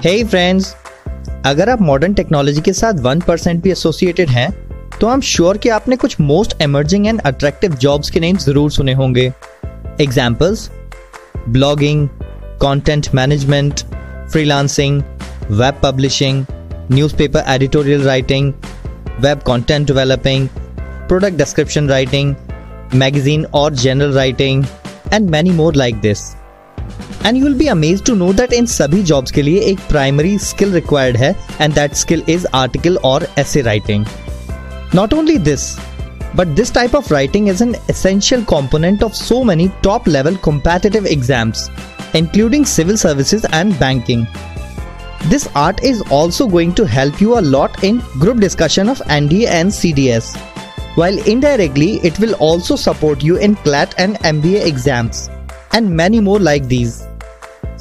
Hey friends, अगर आप modern technology के साथ 1% भी एसोसिएटेड हैं तो आई एम श्योर कि आपने कुछ most emerging and attractive jobs के नेम जरूर सुने होंगे। Examples: blogging, content management, freelancing, web publishing, newspaper editorial writing, web content developing, product description writing, magazine और general writing and many more like this. And you will be amazed to know that इन सभी jobs के लिए एक primary skill required है and that skill is article और essay writing. Not only this, but this type of writing is an essential component of so many top level competitive exams, including civil services and banking. This art is also going to help you a lot in group discussion of NDA and CDS, while indirectly it will also support you in CLAT and MBA exams, and many more like these.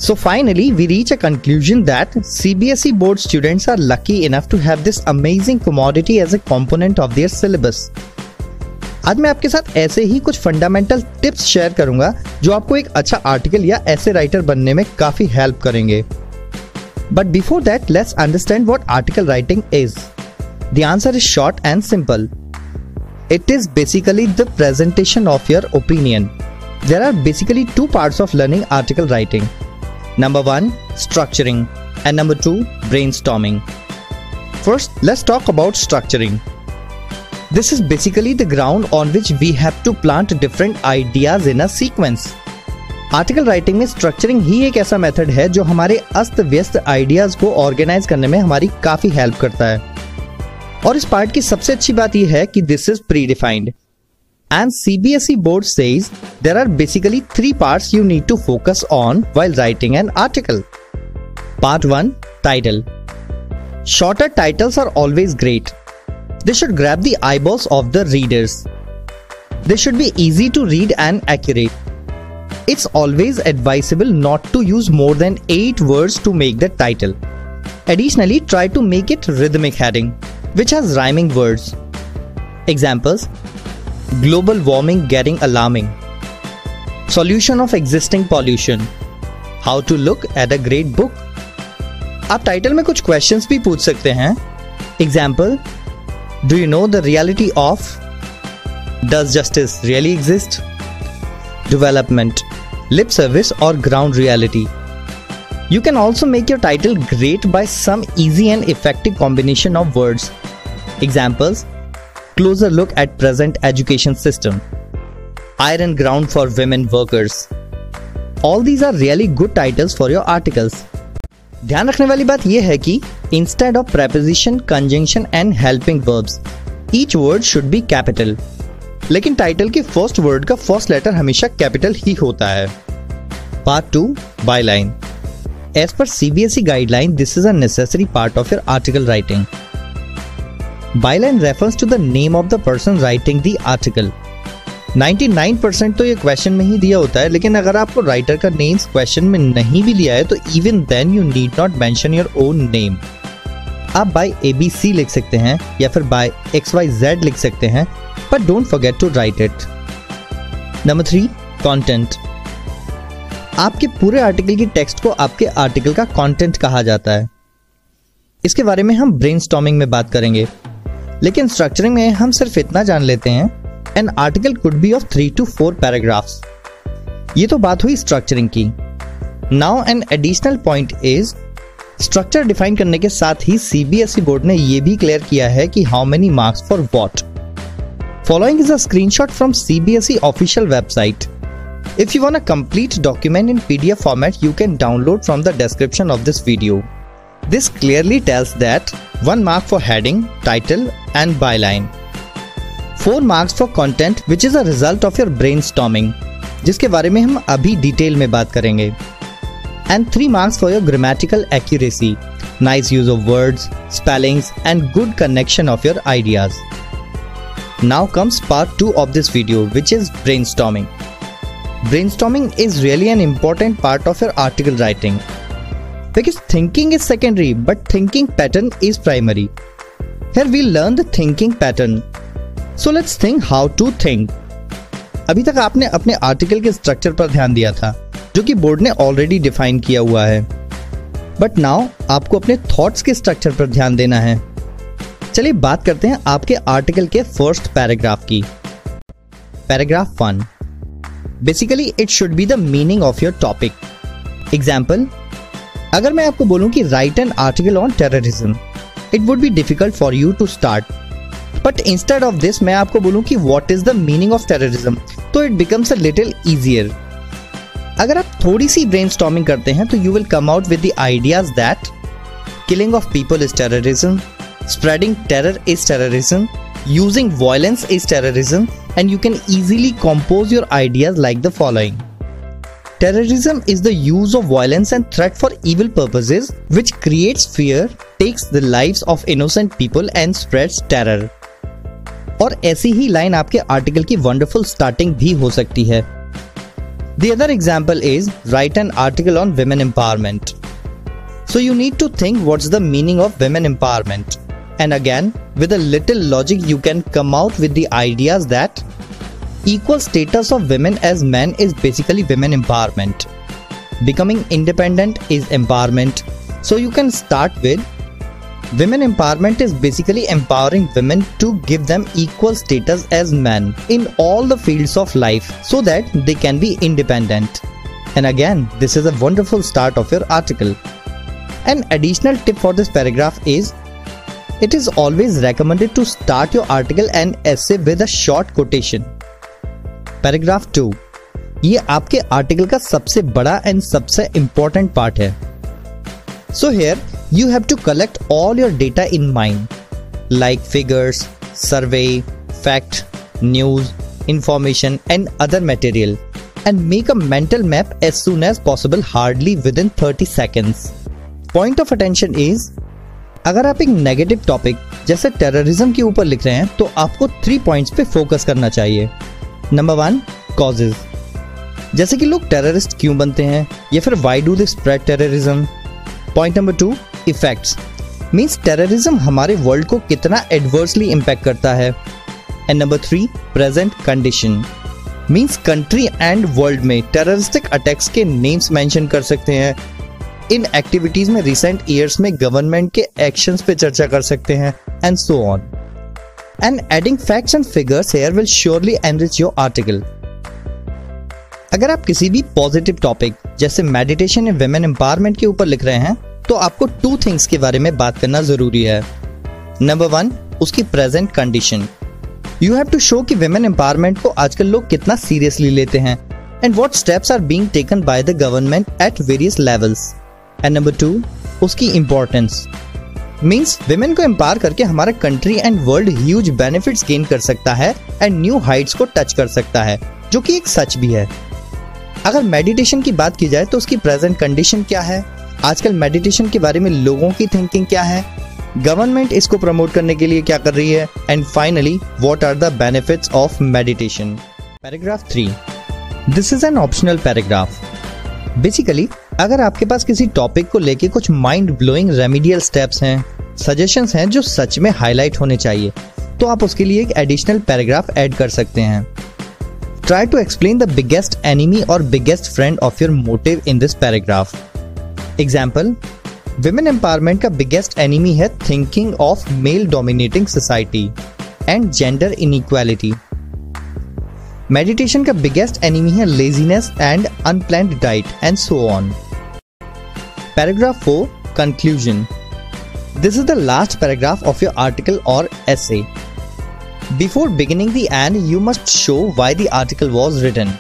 So finally, we reach a conclusion that CBSE board students are lucky enough to have this amazing commodity as a component of their syllabus. आज मैं आपके साथ ऐसे ही कुछ fundamental tips share करूंगा जो आपको एक अच्छा आर्टिकल या ऐसे राइटर बनने में काफी हेल्प करेंगे। But before that, let's understand what article writing is. The answer is short and simple. It is basically the presentation of your opinion. There are basically two parts of learning article writing. Number 1, structuring, and number 2, brainstorming. First, let's talk about structuring. This is basically the ground on which we have to plant different ideas in a sequence. Article writing में structuring ही एक ऐसा method है जो हमारे अस्त व्यस्त ideas को organise करने में हमारी काफी हेल्प करता है। और इस पार्ट की सबसे अच्छी बात यह है कि this is predefined. And CBSE board says there are basically 3 parts you need to focus on while writing an article. Part 1, title. Shorter titles are always great. They should grab the eyeballs of the readers. They should be easy to read and accurate. It's always advisable not to use more than 8 words to make the title. Additionally, try to make it rhythmic heading, which has rhyming words. Examples: global warming getting alarming, solution of existing pollution, how to look at a great book. आप title में कुछ questions भी पूछ सकते हैं। Example: do you know the reality of, does justice really exist, development, lip service और ground reality. You can also make your title great by some easy and effective combination of words. Examples: closer look at present education system, iron ground for women workers. All these are really good titles for your articles. ध्यान रखने वाली बात यह है कि instead of preposition, conjunction and helping verbs, each word should be capital. लेकिन title के first word का फर्स्ट लेटर हमेशा कैपिटल ही होता है। Part 2, byline. As per CBSE guideline, this is a necessary part of your article writing. Byline refers to the name of the person writing the article. 99% तो ये question में ही दिया होता है, लेकिन अगर आपको राइटर का नेम क्वेश्चन में नहीं भी लिया है तो even then you need not mention your own name. आप बाय ABC लिख सकते हैं या फिर बाय XYZ लिख सकते हैं, but don't forget to write it. Number 3, content. आपके पूरे आर्टिकल की टेक्स्ट को आपके आर्टिकल का कंटेंट कहा जाता है। इसके बारे में हम ब्रेनस्टॉर्मिंग में बात करेंगे, लेकिन स्ट्रक्चरिंग में हम सिर्फ इतना जान लेते हैं, an article could be of 3 to 4 paragraphs. ये तो बात हुई स्ट्रक्चरिंग की। Now an additional point is, structure define करने के साथ ही CBSE बोर्ड ने ये भी क्लियर किया है कि how many marks for what. Following is a screenshot from CBSE official website. If you want a complete document in PDF format, you can download from the description of this video. This clearly tells that 1 mark for heading, title and byline. 4 marks for content, which is a result of your brainstorming, जिसके बारे में हम अभी detail में बात करेंगे. And 3 marks for your grammatical accuracy, nice use of words, spellings and good connection of your ideas. Now comes part 2 of this video, which is brainstorming. Brainstorming is really an important part of your article writing. Because thinking is secondary, but thinking pattern is primary. Here we learn the thinking pattern. So let's think how to think. अभी तक आपने अपने article के structure पर ध्यान दिया था, जो कि बोर्ड ने ऑलरेडी डिफाइन किया हुआ है। बट नाउ आपको अपने थॉट्स के स्ट्रक्चर पर ध्यान देना है। चलिए बात करते हैं आपके आर्टिकल के फर्स्ट पैराग्राफ की। Paragraph 1, basically it should be the meaning of your topic. Example, अगर मैं आपको बोलूं कि write an article on terrorism, it would be difficult for you to start, but instead of this मैं आपको बोलूं कि what is the meaning of terrorism, तो it becomes a little easier. अगर आप थोड़ी सी ब्रेनस्टॉर्मिंग करते हैं तो you will come out with the ideas that killing of people is terrorism, spreading terror is terrorism, using violence is terrorism, and you can easily compose your ideas like the following. Terrorism is the use of violence and threat for evil purposes which creates fear, takes the lives of innocent people and spreads terror. और ऐसी ही line आपके article की wonderful starting भी हो सकती है। The other example is write an article on women empowerment. So you need to think what's the meaning of women empowerment. And again, with a little logic, you can come out with the ideas that equal status of women as men is basically women empowerment. Becoming independent is empowerment. So you can start with women empowerment is basically empowering women to give them equal status as men in all the fields of life so that they can be independent. And again, this is a wonderful start of your article. An additional tip for this paragraph is it is always recommended to start your article and essay with a short quotation. Paragraph 2, ये आपके article का सबसे बड़ा and सबसे important part है। So here you have to collect all your data in mind, like figures, survey, fact, news, information and other material, and make a mental map as soon as possible, hardly within 30 seconds. Point of attention is, अगर आप एक negative topic जैसे terrorism के ऊपर लिख रहे हैं तो आपको 3 पॉइंट्स पे फोकस करना चाहिए। नंबर 1, कॉजेज, जैसे कि लोग टेररिस्ट क्यों बनते हैं या फिर why do they spread terrorism. Point number 2, effects, means terrorism हमारे वर्ल्ड को कितना एडवर्सली इम्पैक्ट करता है। And number 3, present condition, means country and world में टेररिस्टिक अटैक्स के नेम्स मेंशन कर सकते हैं। इन एक्टिविटीज में रिसेंट ईयर्स में गवर्नमेंट के एक्शंस पे चर्चा कर सकते हैं and so on. And adding facts and figures here will surely enrich your article. अगर आप किसी भी पॉजिटिव टॉपिक जैसे मेडिटेशन या विमेन एम्पावरमेंट के ऊपर लिख रहे हैं तो आपको 2 थिंग्स के बारे में बात करना जरूरी है। नंबर 1, उसकी present condition, you have to show कि विमेन एम्पावरमेंट को आजकल लोग कितना सीरियसली लेते हैं and what steps are being taken by the government at various levels. And number 2, उसकी इंपॉर्टेंस, मींस विमेन को एम्पावर करके हमारा country and world huge benefits gain कर सकता है एंड न्यू हाइट्स को टच कर सकता है, जो कि एक सच भी है। अगर मेडिटेशन की बात की जाए तो उसकी प्रेजेंट कंडीशन क्या है, आजकल मेडिटेशन के बारे में लोगों की थिंकिंग क्या है, गवर्नमेंट इसको प्रमोट करने के लिए क्या कर रही है, and finally what are the benefits of meditation. Paragraph 3, this is an optional paragraph. Basically अगर आपके पास किसी टॉपिक को लेके कुछ माइंड ब्लोइंग रेमेडियल स्टेप्स हैं, सजेशंस हैं जो सच में हाईलाइट होने चाहिए, तो आप उसके लिए एक एडिशनल पैराग्राफ ऐड कर सकते हैं। Try to explain the biggest enemy और biggest friend of your motive in this paragraph. Example, women empowerment का बिगेस्ट एनिमी है thinking of male dominating society and gender inequality. Meditation का biggest enemy है laziness and unplanned diet and so on. Paragraph 4, conclusion, this is the last paragraph of your article और essay. Before beginning the end, you must show why the article was written,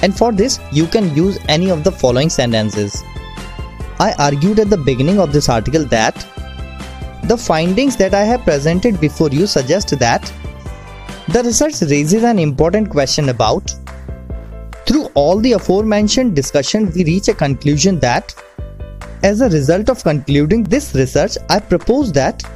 and for this you can use any of the following sentences. I argued at the beginning of this article that the findings that I have presented before you suggest that the research raises an important question about. Through all the aforementioned discussion, we reach a conclusion that, as a result of concluding this research, I propose that.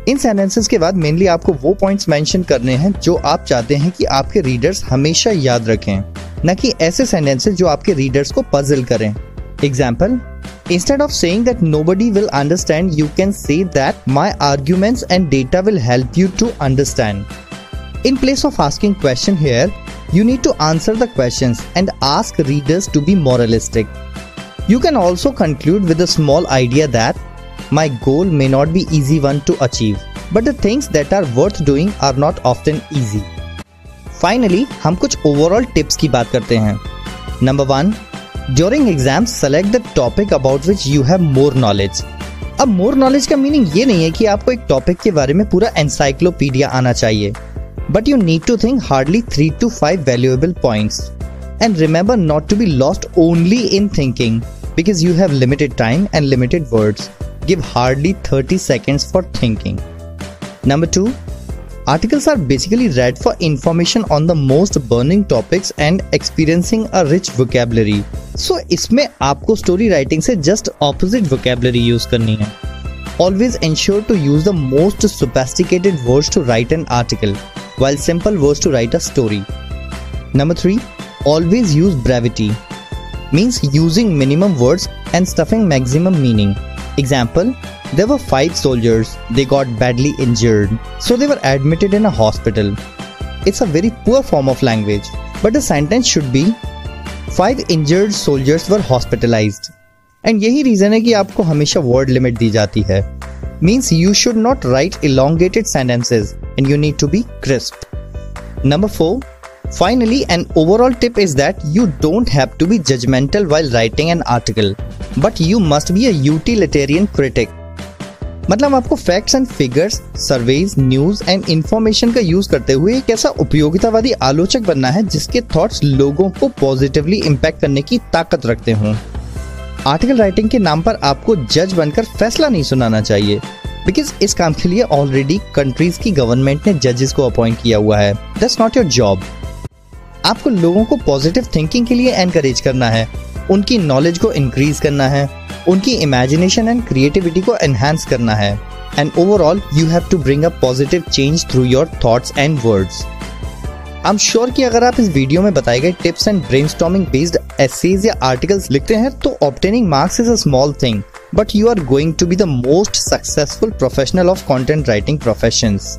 In sentences के बाद mainly आपको वो points mention करने हैं जो आप चाहते हैं कि आपके रीडर्स हमेशा याद रखें, न कि ऐसे सेंटेंसेस जो आपके रीडर्स को पजल करें। Example, instead of saying that nobody will understand, you can say that my arguments and data will help you to understand. In place of asking question here, you need to answer the questions and ask readers to be moralistic. You can also conclude with a small idea that my goal may not be easy one to achieve, but the things that are worth doing are not often easy. Finally, हम कुछ overall tips की बात करते हैं. Number 1, during exams select the topic about which you have more knowledge. अब more knowledge का meaning ये नहीं है कि आपको एक टॉपिक के बारे में पूरा एनसाइक्लोपीडिया आना चाहिए, but you need to think hardly 3 to 5 valuable points and remember not to be lost only in thinking because you have limited time and limited words. Give hardly 30 seconds for thinking. Number 2, articles are basically read for information on the most burning topics and experiencing a rich vocabulary. So इसमें आपको story writing से just opposite vocabulary use करनी है. Always ensure to use the most sophisticated words to write an article, while simple words to write a story. Number 3, always use brevity. Means using minimum words and stuffing maximum meaning. Example, there were 5 soldiers. They got badly injured, so they were admitted in a hospital. It's a very poor form of language, but the sentence should be 5 injured soldiers were hospitalized. And यही reason है कि आपको हमेशा word limit दी जाती है. Means you should not write elongated sentences and you need to be crisp. Number 4, finally, an overall tip is that you don't have to be judgmental while writing an article, but you must be a utilitarian critic. मतलब आपको facts and figures, surveys, news and information का use करते हुए एक ऐसा उपयोगितावादी आलोचक बनना है जिसके थॉट्स लोगों को पॉजिटिवली इम्पैक्ट करने की ताकत रखते हों. आर्टिकल राइटिंग के नाम पर आपको जज बनकर फैसला नहीं सुनाना चाहिए, बिकॉज इस काम के लिए ऑलरेडी कंट्रीज की गवर्नमेंट ने जजेस को अपॉइंट किया हुआ है. That's not your job. आपको लोगों को पॉजिटिव थिंकिंग के लिए एनकरेज करना है, उनकी नॉलेज को इंक्रीज करना है, उनकी इमेजिनेशन एंड क्रिएटिविटी को एनहांस करना है. And overall you have to bring a positive change through your thoughts and words. I am sure कि अगर आप इस वीडियो में बताए गए tips and brainstorming based essays या आर्टिकल्स लिखते हैं तो obtaining marks is a small thing, but you are going to be the most successful professional of content writing professions.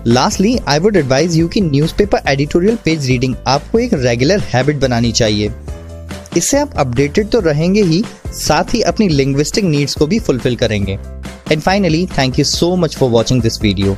Lastly, I would advise you कि newspaper editorial page reading आपको एक regular habit बनानी चाहिए. इससे आप updated तो रहेंगे ही, साथ ही अपनी लिंग्विस्टिक नीड्स को भी फुलफिल करेंगे. And finally, thank you so much for watching this video.